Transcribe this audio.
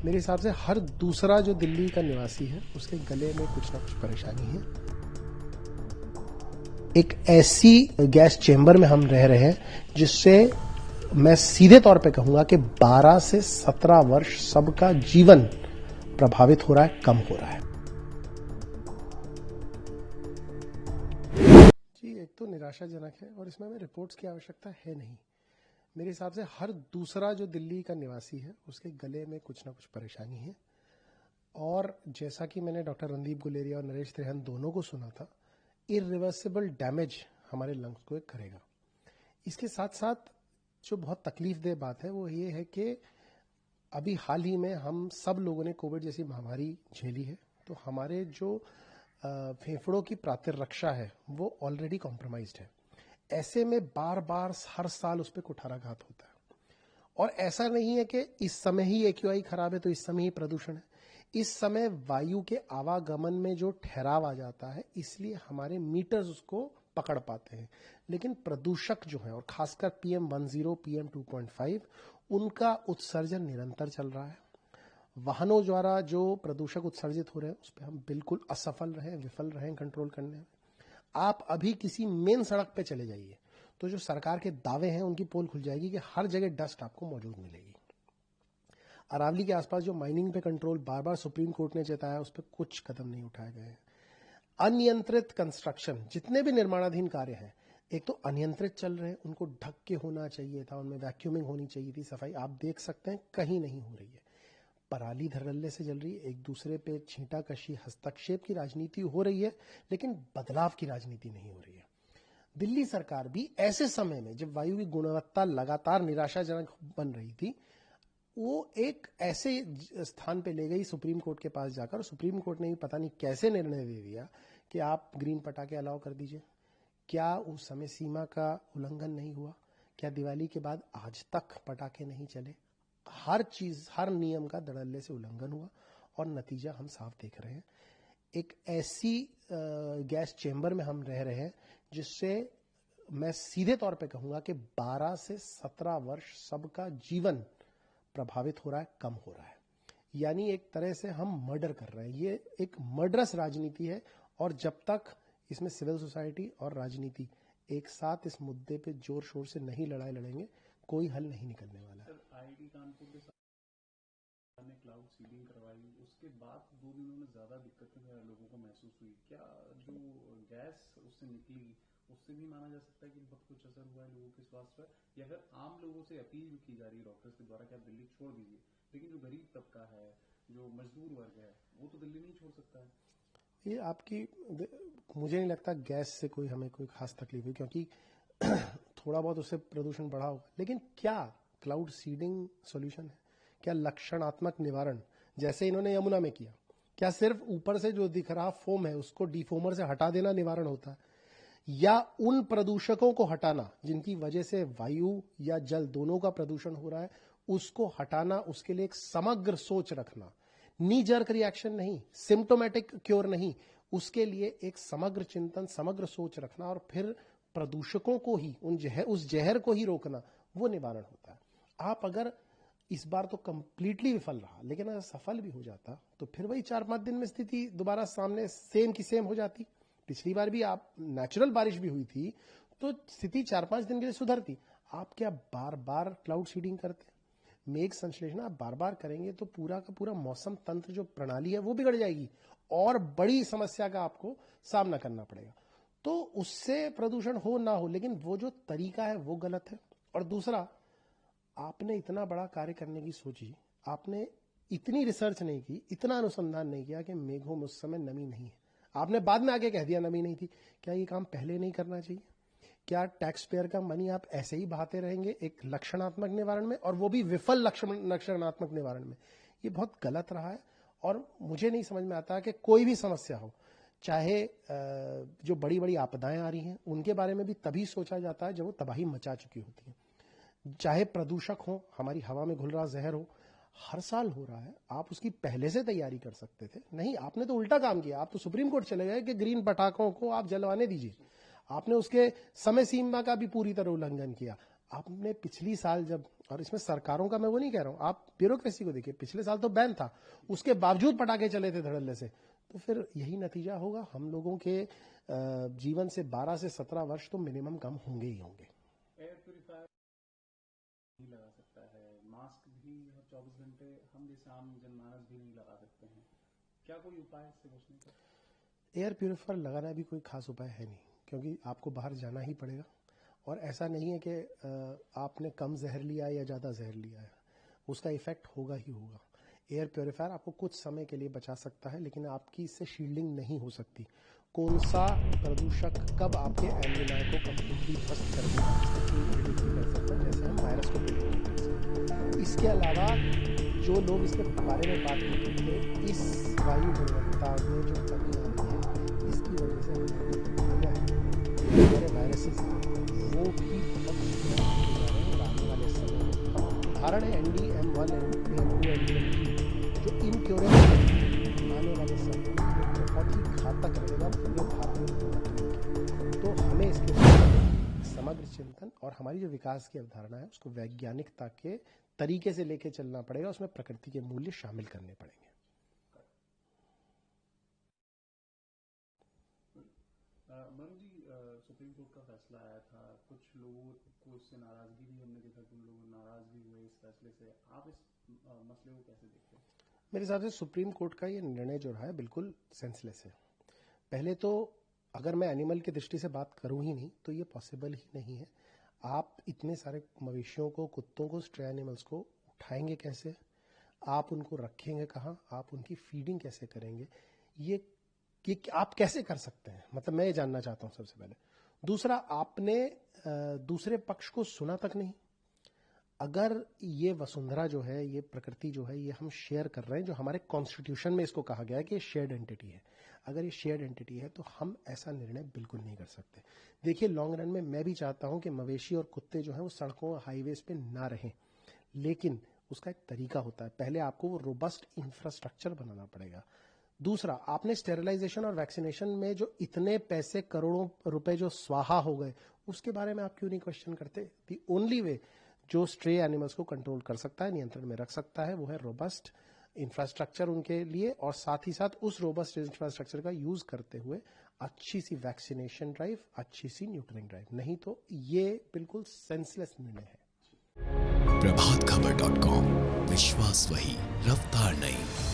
मेरे हिसाब से हर दूसरा जो दिल्ली का निवासी है उसके गले में कुछ ना कुछ परेशानी है। एक ऐसी गैस चेंबर में हम रह रहे हैं जिससे मैं सीधे तौर पे कहूंगा कि 12 से 17 वर्ष सबका जीवन प्रभावित हो रहा है, कम हो रहा है। जी, एक तो निराशाजनक है और इसमें हमें रिपोर्ट्स की आवश्यकता है नहीं। मेरे हिसाब से हर दूसरा जो दिल्ली का निवासी है उसके गले में कुछ ना कुछ परेशानी है। और जैसा कि मैंने डॉक्टर रणदीप गुलेरिया और नरेश त्रेहन दोनों को सुना था, इरिवर्सिबल डैमेज हमारे लंग्स को करेगा। इसके साथ साथ जो बहुत तकलीफ दह बात है वो ये है कि अभी हाल ही में हम सब लोगों ने कोविड जैसी महामारी झेली है, तो हमारे जो फेफड़ों की प्रतिरक्षा है वो ऑलरेडी कॉम्प्रोमाइज्ड है। ऐसे में बार बार हर साल उस पर कुठाराघात होता है। और ऐसा नहीं है कि इस समय ही एक्यूआई खराब है तो इस समय ही प्रदूषण है। इस समय वायु के आवागमन में जो ठहराव आ जाता है इसलिए हमारे मीटर्स उसको पकड़ पाते हैं, लेकिन प्रदूषक जो है और खासकर PM10, PM2.5 उनका उत्सर्जन निरंतर चल रहा है। वाहनों द्वारा जो प्रदूषक उत्सर्जित हो रहे हैं उस पर हम बिल्कुल असफल रहे, विफल रहे कंट्रोल करने में। आप अभी किसी मेन सड़क पे चले जाइए तो जो सरकार के दावे हैं उनकी पोल खुल जाएगी कि हर जगह डस्ट आपको मौजूद मिलेगी। अरावली के आसपास जो माइनिंग पे कंट्रोल बार बार सुप्रीम कोर्ट ने जताया उस पर कुछ कदम नहीं उठाए गए हैं। अनियंत्रित कंस्ट्रक्शन, जितने भी निर्माणाधीन कार्य हैं एक तो अनियंत्रित चल रहे हैं, उनको ढक के होना चाहिए था, उनमें वैक्यूमिंग होनी चाहिए थी, सफाई आप देख सकते हैं कहीं नहीं हो रही है। पराली धड़ल्ले से जल रही है, एक दूसरे पे छींटाकशी हस्तक्षेप की राजनीति हो रही है, लेकिन बदलाव की राजनीति नहीं हो रही है। दिल्ली सरकार भी ऐसे समय में जब वायु की गुणवत्ता लगातार निराशाजनक बन रही थी, वो एक ऐसे स्थान पे ले गई सुप्रीम कोर्ट के पास जाकर, सुप्रीम कोर्ट ने भी पता नहीं कैसे निर्णय दे दिया कि आप ग्रीन पटाखे अलाउ कर दीजिए। क्या उस समय सीमा का उल्लंघन नहीं हुआ? क्या दिवाली के बाद आज तक पटाखे नहीं चले? हर चीज, हर नियम का धड़ल्ले से उल्लंघन हुआ और नतीजा हम साफ देख रहे हैं। एक ऐसी गैस चेंबर में हम रह रहे हैं जिससे मैं सीधे तौर पे कहूंगा कि 12 से 17 वर्ष सबका जीवन प्रभावित हो रहा है, कम हो रहा है। यानी एक तरह से हम मर्डर कर रहे हैं। ये एक मर्डरस राजनीति है और जब तक इसमें सिविल सोसाइटी और राजनीति एक साथ इस मुद्दे पे जोर शोर से नहीं लड़ाई लड़ेंगे, कोई हल नहीं निकलने वाला है। आईआईटी कानपुर के साथ ने क्लाउड सीडिंग करवाई, उसके बाद 2 दिनों में ज्यादा दिक्कतें लोगों को महसूस हुई। क्या जो गैस उससे निकली उससे भी माना जा सकता है कि बहुत कुछ असर हुआ है लोगों के स्वास्थ्य पर? या फिर आम लोगों से अपील की जा रही है डॉक्टर्स के द्वारा कि आप दिल्ली छोड़ दीजिए, लेकिन जो गरीब तबका है, जो मजदूर वर्ग है, वो तो दिल्ली नहीं छोड़ सकता है। ये आपकी, मुझे नहीं लगता गैस से कोई हमें कोई खास तकलीफ हुई, क्योंकि थोड़ा बहुत उससे प्रदूषण बढ़ा होगा, लेकिन क्या क्लाउड सीडिंग सॉल्यूशन है? क्या लक्षणात्मक निवारण जैसे इन्होंने यमुना में किया, क्या सिर्फ ऊपर से जो दिख रहा फोम है उसको डीफोमर से हटा देना निवारण होता है? या उन प्रदूषकों को हटाना जिनकी वजह से वायु या जल दोनों का प्रदूषण हो रहा है, उसको हटाना, उसके लिए एक समग्र सोच रखना, नी जर्क रिएक्शन नहीं, सिम्टोमेटिक क्योर नहीं, उसके लिए एक समग्र चिंतन, समग्र सोच रखना और फिर प्रदूषकों को ही, उस जहर को ही रोकना, वो निवारण होता है। आप अगर इस बार तो कंप्लीटली विफल रहा, लेकिन अगर सफल भी हो जाता तो फिर वही 4-5 दिन में स्थिति दोबारा सामने सेम की सेम हो जाती। पिछली बार भी आप नेचुरल बारिश भी हुई थी तो स्थिति 4-5 दिन के लिए सुधरती। आप क्या बार बार क्लाउड सीडिंग करते? मेघ संश्लेषण आप बार बार करेंगे तो पूरा का पूरा मौसम तंत्र जो प्रणाली है वो बिगड़ जाएगी और बड़ी समस्या का आपको सामना करना पड़ेगा। तो उससे प्रदूषण हो ना हो, लेकिन वो जो तरीका है वो गलत है। और दूसरा, आपने इतना बड़ा कार्य करने की सोची, आपने इतनी रिसर्च नहीं की, इतना अनुसंधान नहीं किया कि मेघों में उस समय नमी नहीं है। आपने बाद में आके कह दिया नमी नहीं थी। क्या ये काम पहले नहीं करना चाहिए? क्या टैक्स पेयर का मनी आप ऐसे ही बहाते रहेंगे एक लक्षणात्मक निवारण में, और वो भी विफल लक्षणात्मक निवारण में? ये बहुत गलत रहा है और मुझे नहीं समझ में आता कि कोई भी समस्या हो, चाहे जो बड़ी बड़ी आपदाएं आ रही हैं उनके बारे में भी तभी सोचा जाता है जब वो तबाही मचा चुकी होती है। चाहे प्रदूषक हो, हमारी हवा में घुल रहा जहर हो, हर साल हो रहा है, आप उसकी पहले से तैयारी कर सकते थे। नहीं, आपने तो उल्टा काम किया। आप तो सुप्रीम कोर्ट चले गए कि ग्रीन पटाखों को आप जलवाने दीजिए। आपने उसके समय सीमा का भी पूरी तरह उल्लंघन किया। आपने पिछली साल जब, और इसमें सरकारों का मैं वो नहीं कह रहा हूं, आप ब्यूरोक्रेसी को देखिए, पिछले साल तो बैन था, उसके बावजूद पटाखे चले थे धड़ल्ले से, तो फिर यही नतीजा होगा। हम लोगों के जीवन से 12 से 17 वर्ष तो मिनिमम कम होंगे ही होंगे। एयर प्यूरिफायर नहीं लगा सकता है, मास्क भी 24 घंटे हम जैसे आम जनमानस भी नहीं लगा सकते हैं, क्या कोई उपाय इससे बचने का? एयर प्यूरिफायर लगाना भी कोई खास उपाय है नहीं, क्योंकि आपको बाहर जाना ही पड़ेगा, और ऐसा नहीं है कि आपने कम जहर लिया है या ज़्यादा जहर लिया है, उसका इफेक्ट होगा ही होगा। एयर प्योरीफायर आपको कुछ समय के लिए बचा सकता है, लेकिन आपकी इससे शील्डिंग नहीं हो सकती। कौन सा प्रदूषक कब आपके एल्विलाई को कम्प्लीटली ध्वस्त कर देगा, इसको कोई प्रेडिक्ट नहीं कर सकता, जैसे हम वायरस को प्रेडिक्ट नहीं कर सकते। इसके अलावा जो लोग इसके बारे में बात करते थे, इस वायु गुणवत्ता में जो कमी आ रही है, इसकी वजह से हमारे वायरसेस वो भी बहुत और आने वाले समय में उदाहरण है NDM1 NDM2 NDM3 जो इनक्योरेबल आने वाले समय में बहुत ही घातक रहेगा पूरे भारत में। तो हमें इसके समग्र चिंतन और हमारी जो विकास की अवधारणा है उसको वैज्ञानिकता के तरीके से लेके चलना पड़ेगा, उसमें प्रकृति के मूल्य शामिल करने पड़ेंगे। मनु जी, सुप्रीम कोर्ट का फैसला आया था, कुछ लोगों को इससे नाराजगी भी हमने देखा कि उन लोग नाराज भी हुए इस फैसले से, आप इस मसले को कैसे देखते हैं? मेरे हिसाब से सुप्रीम कोर्ट का ये निर्णय जो रहा है बिल्कुल सेंसलेस है। पहले तो अगर मैं एनिमल की दृष्टि से बात करूं ही नहीं तो ये पॉसिबल ही नहीं है। आप इतने सारे मवेशियों को, कुत्तों को, स्ट्रे एनिमल्स को उठाएंगे कैसे, आप उनको रखेंगे कहाँ, आप उनकी फीडिंग कैसे करेंगे, ये आप कैसे कर सकते हैं, मतलब मैं ये जानना चाहता हूं सबसे पहले। दूसरा, आपने दूसरे पक्ष को सुना तक नहीं। अगर ये वसुंधरा जो है, ये प्रकृति जो है, ये हम शेयर कर रहे हैं, जो हमारे कॉन्स्टिट्यूशन में इसको कहा गया है कि ये शेयर्ड एंटिटी है, अगर ये शेयर्ड एंटिटी है तो हम ऐसा निर्णय बिल्कुल नहीं कर सकते। देखिए, लॉन्ग रन में मैं भी चाहता हूं कि मवेशी और कुत्ते जो हैं वो सड़कों और हाईवेज पे ना रहें, लेकिन उसका एक तरीका होता है। पहले आपको वो रोबस्ट इंफ्रास्ट्रक्चर बनाना पड़ेगा। दूसरा, आपने स्टेरिलाइजेशन और वैक्सीनेशन में जो इतने पैसे, करोड़ों रुपए जो स्वाहा हो गए, उसके बारे में आप क्यों नहीं क्वेश्चन करते? दी ओनली वे जो स्ट्रे एनिमल्स को कंट्रोल कर सकता है, नियंत्रण में रख सकता है, वो है रोबस्ट इंफ्रास्ट्रक्चर उनके लिए, और साथ ही साथ उस रोबस्ट इंफ्रास्ट्रक्चर का यूज करते हुए अच्छी सी वैक्सीनेशन ड्राइव, अच्छी सी न्यूट्रिंग ड्राइव। नहीं तो ये बिल्कुल सेंसलेस निर्णय है। प्रभातखबर.com, विश्वास वही, रफ्तार नहीं।